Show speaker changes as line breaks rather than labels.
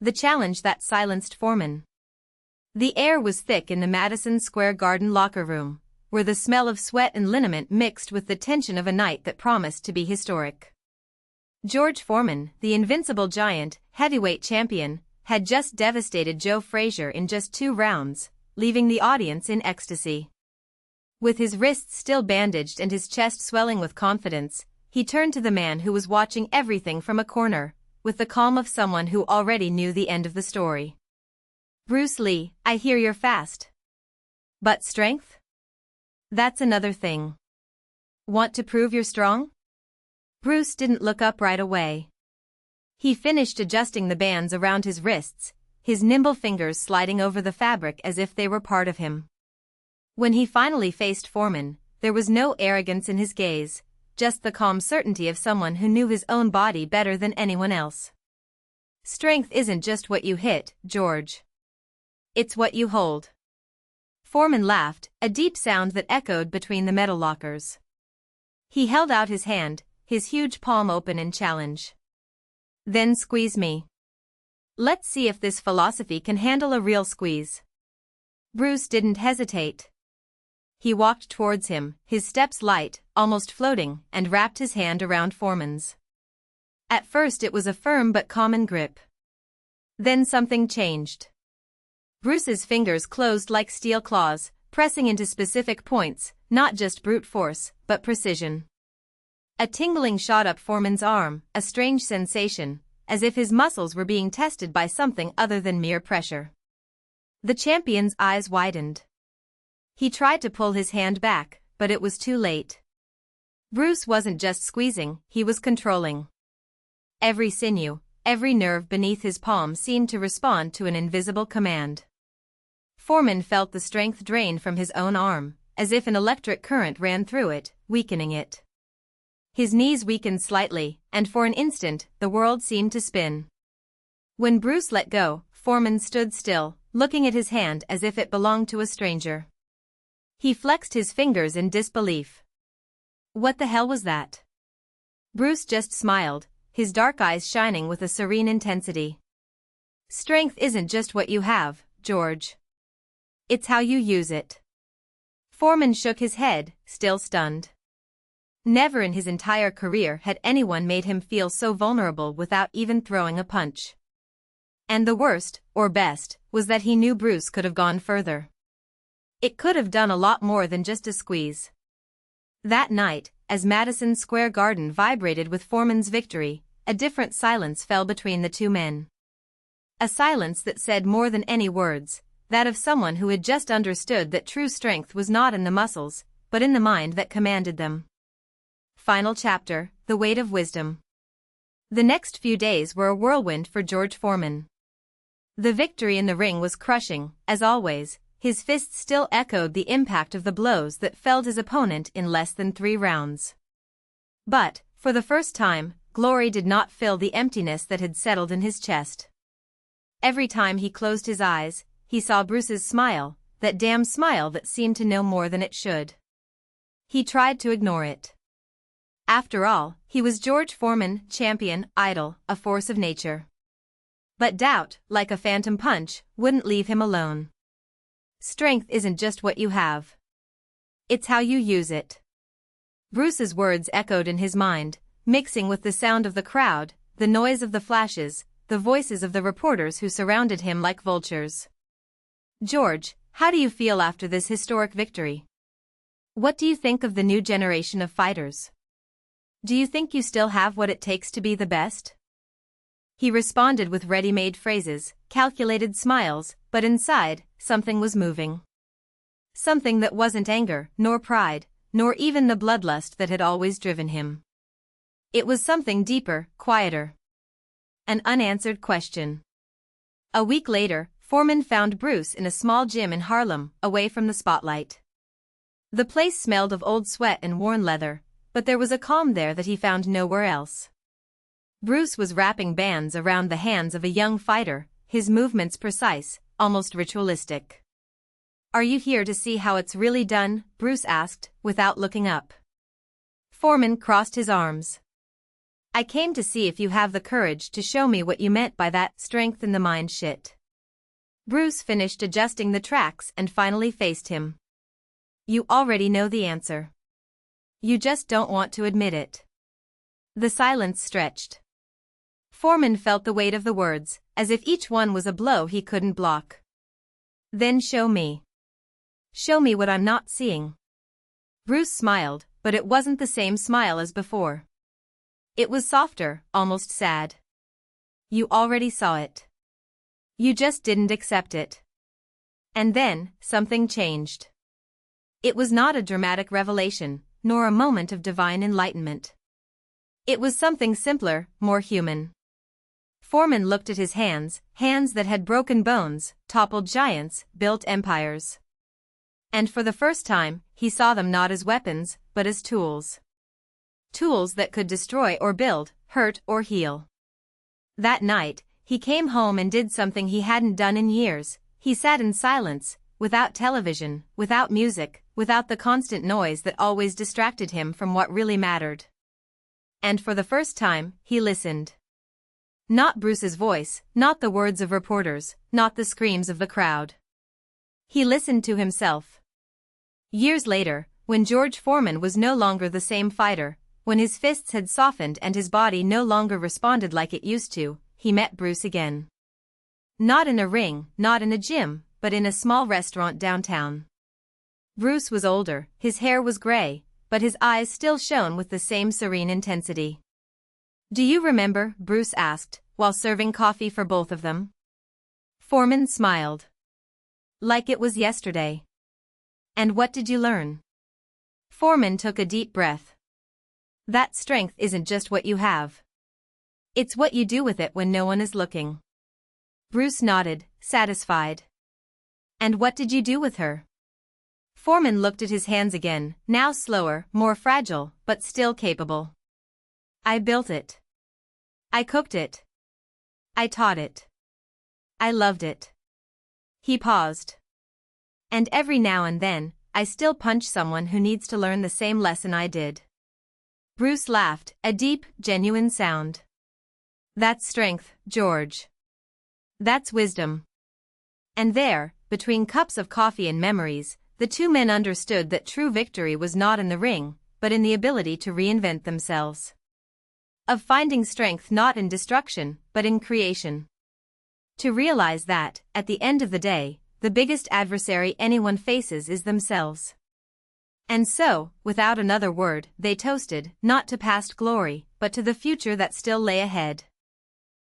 The challenge that silenced Foreman. The air was thick in the Madison Square Garden locker room, where the smell of sweat and liniment mixed with the tension of a night that promised to be historic. George Foreman, the invincible giant, heavyweight champion, had just devastated Joe Frazier in just 2 rounds, leaving the audience in ecstasy. With his wrists still bandaged and his chest swelling with confidence, he turned to the man who was watching everything from a corner, with the calm of someone who already knew the end of the story. "Bruce Lee, I hear you're fast. But strength? That's another thing. Want to prove you're strong?" Bruce didn't look up right away. He finished adjusting the bands around his wrists, his nimble fingers sliding over the fabric as if they were part of him. When he finally faced Foreman, there was no arrogance in his gaze, just the calm certainty of someone who knew his own body better than anyone else. "Strength isn't just what you hit, George. It's what you hold." Foreman laughed, a deep sound that echoed between the metal lockers. He held out his hand, his huge palm open in challenge. "Then squeeze me. Let's see if this philosophy can handle a real squeeze." Bruce didn't hesitate. He walked towards him, his steps light, almost floating, and wrapped his hand around Foreman's. At first it was a firm but common grip. Then something changed. Bruce's fingers closed like steel claws, pressing into specific points, not just brute force, but precision. A tingling shot up Foreman's arm, a strange sensation, as if his muscles were being tested by something other than mere pressure. The champion's eyes widened. He tried to pull his hand back, but it was too late. Bruce wasn't just squeezing, he was controlling. Every sinew, every nerve beneath his palm seemed to respond to an invisible command. Foreman felt the strength drain from his own arm, as if an electric current ran through it, weakening it. His knees weakened slightly, and for an instant, the world seemed to spin. When Bruce let go, Foreman stood still, looking at his hand as if it belonged to a stranger. He flexed his fingers in disbelief. "What the hell was that?" Bruce just smiled, his dark eyes shining with a serene intensity. "Strength isn't just what you have, George. It's how you use it." Foreman shook his head, still stunned. Never in his entire career had anyone made him feel so vulnerable without even throwing a punch. And the worst, or best, was that he knew Bruce could have gone further. It could have done a lot more than just a squeeze. That night, as Madison Square Garden vibrated with Foreman's victory, a different silence fell between the two men. A silence that said more than any words, that of someone who had just understood that true strength was not in the muscles, but in the mind that commanded them. Final chapter, The Weight of Wisdom. The next few days were a whirlwind for George Foreman. The victory in the ring was crushing, as always. His fists still echoed the impact of the blows that felled his opponent in less than 3 rounds. But, for the first time, glory did not fill the emptiness that had settled in his chest. Every time he closed his eyes, he saw Bruce's smile, that damn smile that seemed to know more than it should. He tried to ignore it. After all, he was George Foreman, champion, idol, a force of nature. But doubt, like a phantom punch, wouldn't leave him alone. Strength isn't just what you have. It's how you use it. Bruce's words echoed in his mind, mixing with the sound of the crowd, the noise of the flashes, the voices of the reporters who surrounded him like vultures. "George, how do you feel after this historic victory? What do you think of the new generation of fighters? Do you think you still have what it takes to be the best?" He responded with ready-made phrases, calculated smiles, but inside, something was moving. Something that wasn't anger, nor pride, nor even the bloodlust that had always driven him. It was something deeper, quieter. An unanswered question. A week later, Foreman found Bruce in a small gym in Harlem, away from the spotlight. The place smelled of old sweat and worn leather, but there was a calm there that he found nowhere else. Bruce was wrapping bands around the hands of a young fighter, his movements precise, almost ritualistic. "Are you here to see how it's really done?" Bruce asked, without looking up. Foreman crossed his arms. I came to see if you have the courage to show me what you meant by that strength in the mind shit. Bruce finished adjusting the tracks and finally faced him. You already know the answer. You just don't want to admit it. The silence stretched. Foreman felt the weight of the words, as if each one was a blow he couldn't block. Then show me. Show me what I'm not seeing. Bruce smiled, but it wasn't the same smile as before. It was softer, almost sad. You already saw it. You just didn't accept it. And then, something changed. It was not a dramatic revelation, nor a moment of divine enlightenment. It was something simpler, more human. Foreman looked at his hands, hands that had broken bones, toppled giants, built empires. And for the first time, he saw them not as weapons, but as tools. Tools that could destroy or build, hurt or heal. That night, he came home and did something he hadn't done in years. He sat in silence, without television, without music, without the constant noise that always distracted him from what really mattered. And for the first time, he listened. Not Bruce's voice, not the words of reporters, not the screams of the crowd. He listened to himself. Years later, when George Foreman was no longer the same fighter, when his fists had softened and his body no longer responded like it used to, he met Bruce again. Not in a ring, not in a gym, but in a small restaurant downtown. Bruce was older, his hair was gray, but his eyes still shone with the same serene intensity. Do you remember? Bruce asked, while serving coffee for both of them. Foreman smiled. Like it was yesterday. And what did you learn? Foreman took a deep breath. That strength isn't just what you have. It's what you do with it when no one is looking. Bruce nodded, satisfied. And what did you do with her? Foreman looked at his hands again, now slower, more fragile, but still capable. I built it. I cooked it. I taught it. I loved it. He paused. And every now and then, I still punch someone who needs to learn the same lesson I did. Bruce laughed, a deep, genuine sound. That's strength, George. That's wisdom. And there, between cups of coffee and memories, the two men understood that true victory was not in the ring, but in the ability to reinvent themselves. Of finding strength not in destruction, but in creation. To realize that, at the end of the day, the biggest adversary anyone faces is themselves. And so, without another word, they toasted, not to past glory, but to the future that still lay ahead.